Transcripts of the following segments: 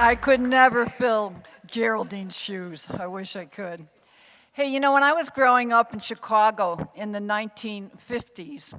I could never fill Geraldine's shoes. I wish I could. Hey, you know, when I was growing up in Chicago in the 1950s,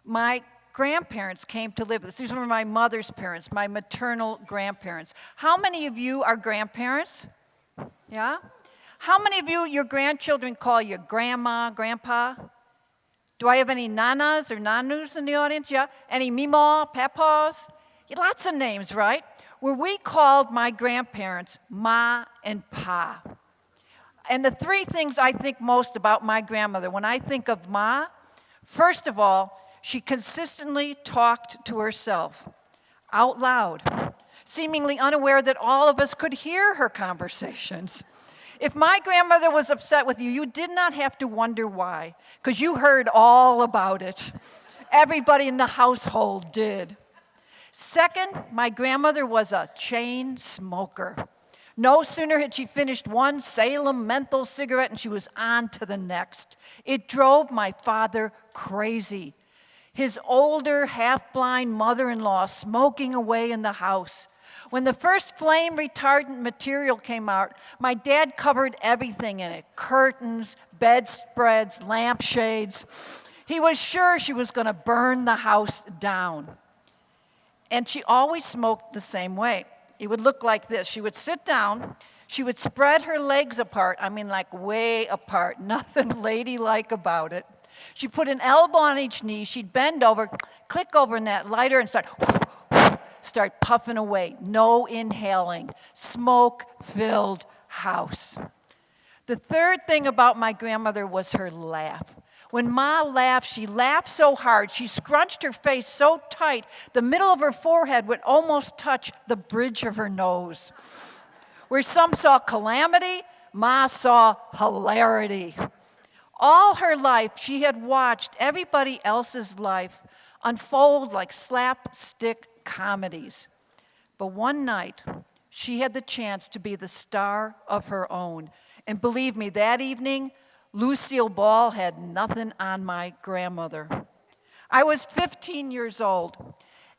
my grandparents came to live with us. These were my mother's parents, my maternal grandparents. How many of you are grandparents? Yeah? How many of you, your grandchildren call you grandma, grandpa? Do I have any nanas or nanus in the audience? Yeah? Any mima, papas? Yeah, lots of names, right? Where we called my grandparents Ma and Pa. And the three things I think most about my grandmother, when I think of Ma, first of all, she consistently talked to herself out loud, seemingly unaware that all of us could hear her conversations. If my grandmother was upset with you, you did not have to wonder why, because you heard all about it. Everybody in the household did. Second, my grandmother was a chain smoker. No sooner had she finished one Salem menthol cigarette and she was on to the next. It drove my father crazy. His older, half-blind mother-in-law smoking away in the house. When the first flame retardant material came out, my dad covered everything in it. Curtains, bedspreads, lampshades. He was sure she was going to burn the house down. And she always smoked the same way. It would look like this. She would sit down, she would spread her legs apart, like way apart, nothing ladylike about it. She'd put an elbow on each knee, she'd bend over, click over in that lighter and start puffing away. No inhaling. Smoke-filled house. The third thing about my grandmother was her laugh. When Ma laughed, she laughed so hard, she scrunched her face so tight, the middle of her forehead would almost touch the bridge of her nose. Where some saw calamity, Ma saw hilarity. All her life, she had watched everybody else's life unfold like slapstick comedies. But one night, she had the chance to be the star of her own. And believe me, that evening, Lucille Ball had nothing on my grandmother. I was 15 years old,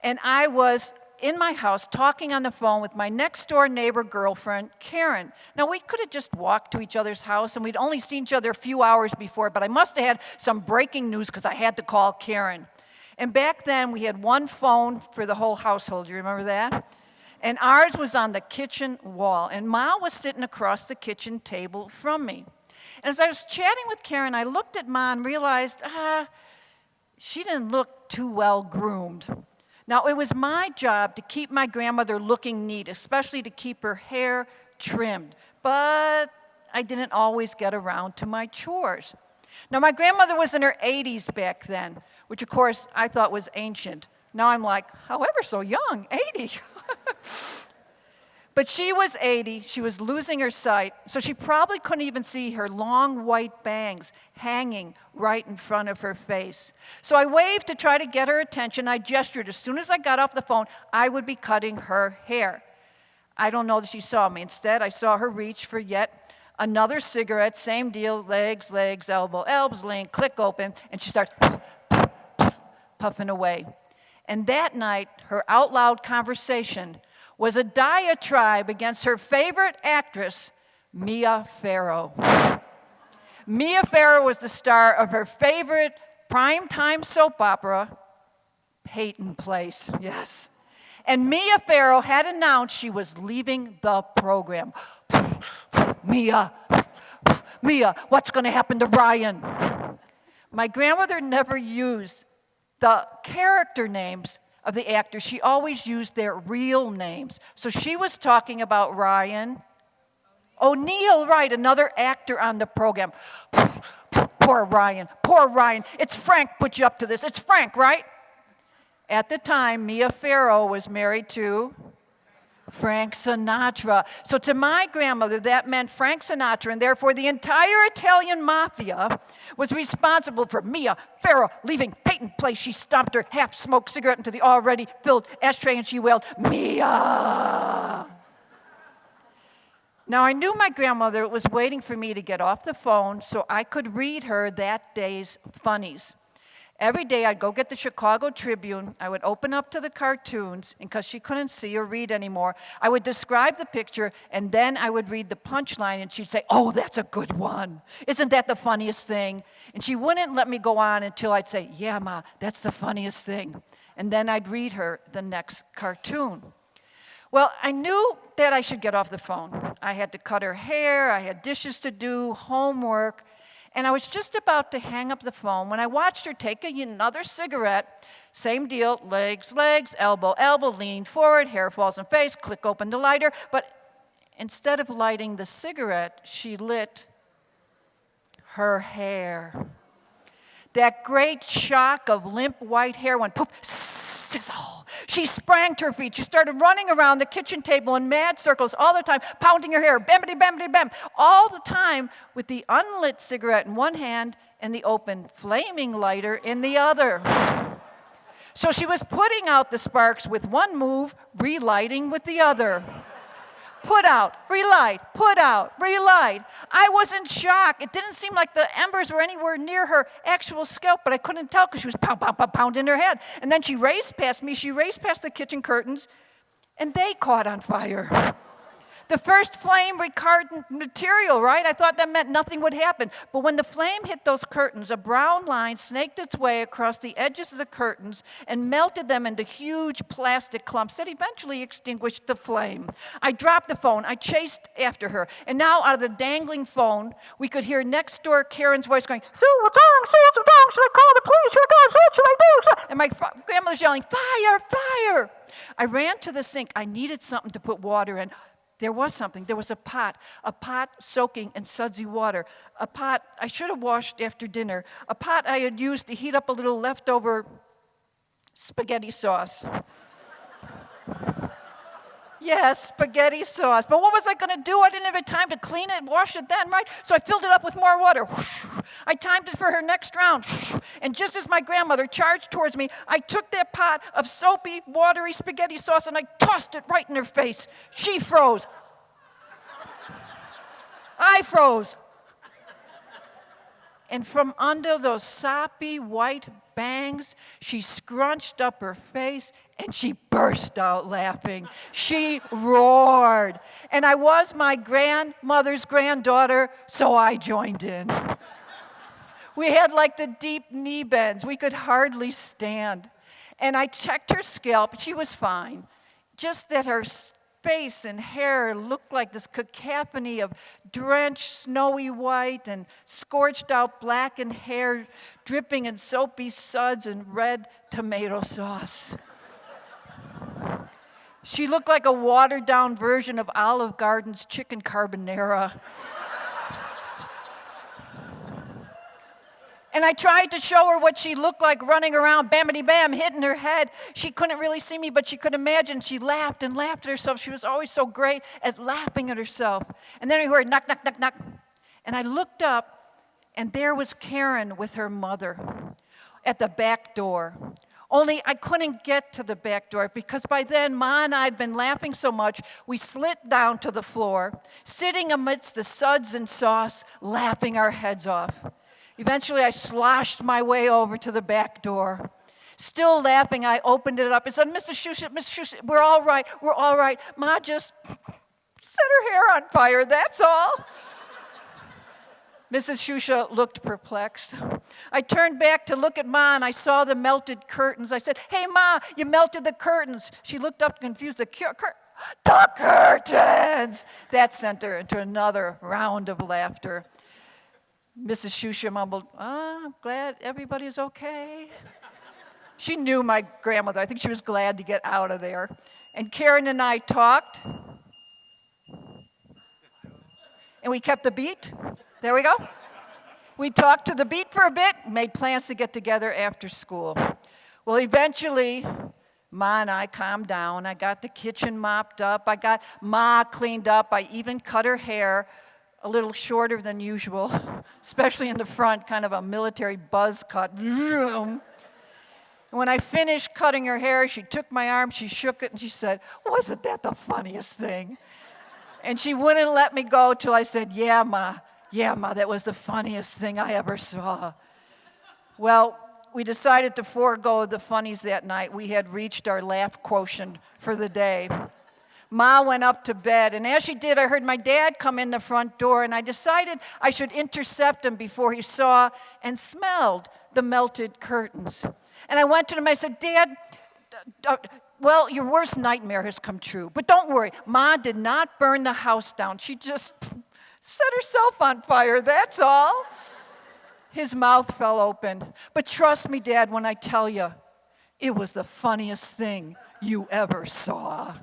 and I was in my house talking on the phone with my next-door neighbor girlfriend, Karen. Now, we could have just walked to each other's house, and we'd only seen each other a few hours before, but I must have had some breaking news because I had to call Karen. And back then, we had one phone for the whole household. You remember that? And ours was on the kitchen wall, and Ma was sitting across the kitchen table from me. And as I was chatting with Karen, I looked at Ma and realized, she didn't look too well groomed. Now, it was my job to keep my grandmother looking neat, especially to keep her hair trimmed. But I didn't always get around to my chores. Now, my grandmother was in her 80s back then, which, of course, I thought was ancient. Now I'm like, however so young, 80. But she was 80, she was losing her sight, so she probably couldn't even see her long white bangs hanging right in front of her face. So I waved to try to get her attention. I gestured. As soon as I got off the phone, I would be cutting her hair. I don't know that she saw me. Instead, I saw her reach for yet another cigarette, same deal, legs, elbows, lean, click open, and she starts puffing away. And that night, her out loud conversation was a diatribe against her favorite actress, Mia Farrow. Mia Farrow was the star of her favorite primetime soap opera, Peyton Place, yes. And Mia Farrow had announced she was leaving the program. Mia, what's going to happen to Ryan? My grandmother never used the character names of the actors. She always used their real names. So she was talking about Ryan O'Neal, right, another actor on the program. Poor Ryan. It's Frank put you up to this. It's Frank, right? At the time, Mia Farrow was married to Frank Sinatra. So to my grandmother, that meant Frank Sinatra, and therefore the entire Italian mafia was responsible for Mia Farrow leaving Peyton Place. She stomped her half-smoked cigarette into the already filled ashtray, and she wailed, Mia! Now, I knew my grandmother was waiting for me to get off the phone so I could read her that day's funnies. Every day I'd go get the Chicago Tribune. I would open up to the cartoons, and because she couldn't see or read anymore, I would describe the picture, and then I would read the punchline, and she'd say, "Oh, that's a good one. Isn't that the funniest thing?" And she wouldn't let me go on until I'd say, "Yeah, Ma, that's the funniest thing." And then I'd read her the next cartoon. Well, I knew that I should get off the phone. I had to cut her hair, I had dishes to do, homework, and I was just about to hang up the phone when I watched her take another cigarette. Same deal, legs, legs, elbow, elbow, lean forward, hair falls in face, click open the lighter. But instead of lighting the cigarette, she lit her hair. That great shock of limp white hair went poof, sizzle. She sprang to her feet. She started running around the kitchen table in mad circles all the time, pounding her hair, bamity, bamity, bam, all the time with the unlit cigarette in one hand and the open flaming lighter in the other. So she was putting out the sparks with one move, relighting with the other. Put out, relight, put out, relight. I was in shock. It didn't seem like the embers were anywhere near her actual scalp, but I couldn't tell because she was pound, pound, pound, pound in her head. And then she raced past me. She raced past the kitchen curtains, and they caught on fire. The first flame retardant material, right? I thought that meant nothing would happen. But when the flame hit those curtains, a brown line snaked its way across the edges of the curtains and melted them into huge plastic clumps that eventually extinguished the flame. I dropped the phone. I chased after her. And now out of the dangling phone, we could hear next door Karen's voice going, "Sue, what's wrong? Sue, what's wrong? Should I call the police? What should I do? And my grandmother's yelling, "Fire, fire!" I ran to the sink. I needed something to put water in. There was something. There was a pot soaking in sudsy water, a pot I should have washed after dinner, a pot I had used to heat up a little leftover spaghetti sauce. Yes, spaghetti sauce. But what was I going to do? I didn't have time to clean it and wash it then, right? So I filled it up with more water. I timed it for her next round. And just as my grandmother charged towards me, I took that pot of soapy, watery spaghetti sauce and I tossed it right in her face. She froze. I froze. And from under those soppy white bangs, she scrunched up her face and she burst out laughing. She roared. And I was my grandmother's granddaughter, so I joined in. We had like the deep knee bends. We could hardly stand. And I checked her scalp. She was fine. Just that her face and hair looked like this cacophony of drenched snowy white and scorched out blackened hair dripping in soapy suds and red tomato sauce. She looked like a watered down version of Olive Garden's chicken carbonara. And I tried to show her what she looked like running around, bamity bam, hitting her head. She couldn't really see me, but she could imagine. She laughed and laughed at herself. She was always so great at laughing at herself. And then I heard knock, knock, knock, knock. And I looked up, and there was Karen with her mother at the back door. Only I couldn't get to the back door because by then Ma and I had been laughing so much, we slid down to the floor, sitting amidst the suds and sauce, laughing our heads off. Eventually, I sloshed my way over to the back door. Still laughing, I opened it up and said, Mrs. Shusha, we're all right, we're all right. Ma just set her hair on fire, that's all. Mrs. Shusha looked perplexed. I turned back to look at Ma, and I saw the melted curtains. I said, "Hey, Ma, you melted the curtains." She looked up confused. The curtains! That sent her into another round of laughter. Mrs. Shusha mumbled, I'm glad everybody's okay. She knew my grandmother. I think she was glad to get out of there. And Karen and I talked. And we kept the beat. There we go. We talked to the beat for a bit, made plans to get together after school. Well, eventually, Ma and I calmed down. I got the kitchen mopped up. I got Ma cleaned up. I even cut her hair a little shorter than usual, especially in the front, kind of a military buzz cut. And when I finished cutting her hair, she took my arm, she shook it, and she said, "Wasn't that the funniest thing?" And she wouldn't let me go till I said, yeah, Ma, that was the funniest thing I ever saw. Well, we decided to forego the funnies that night. We had reached our laugh quotient for the day. Ma went up to bed, and as she did, I heard my dad come in the front door, and I decided I should intercept him before he saw and smelled the melted curtains. And I went to him, I said, Dad, well, your worst nightmare has come true, but don't worry, Ma did not burn the house down. She just set herself on fire, that's all. His mouth fell open. But trust me, Dad, when I tell you, it was the funniest thing you ever saw.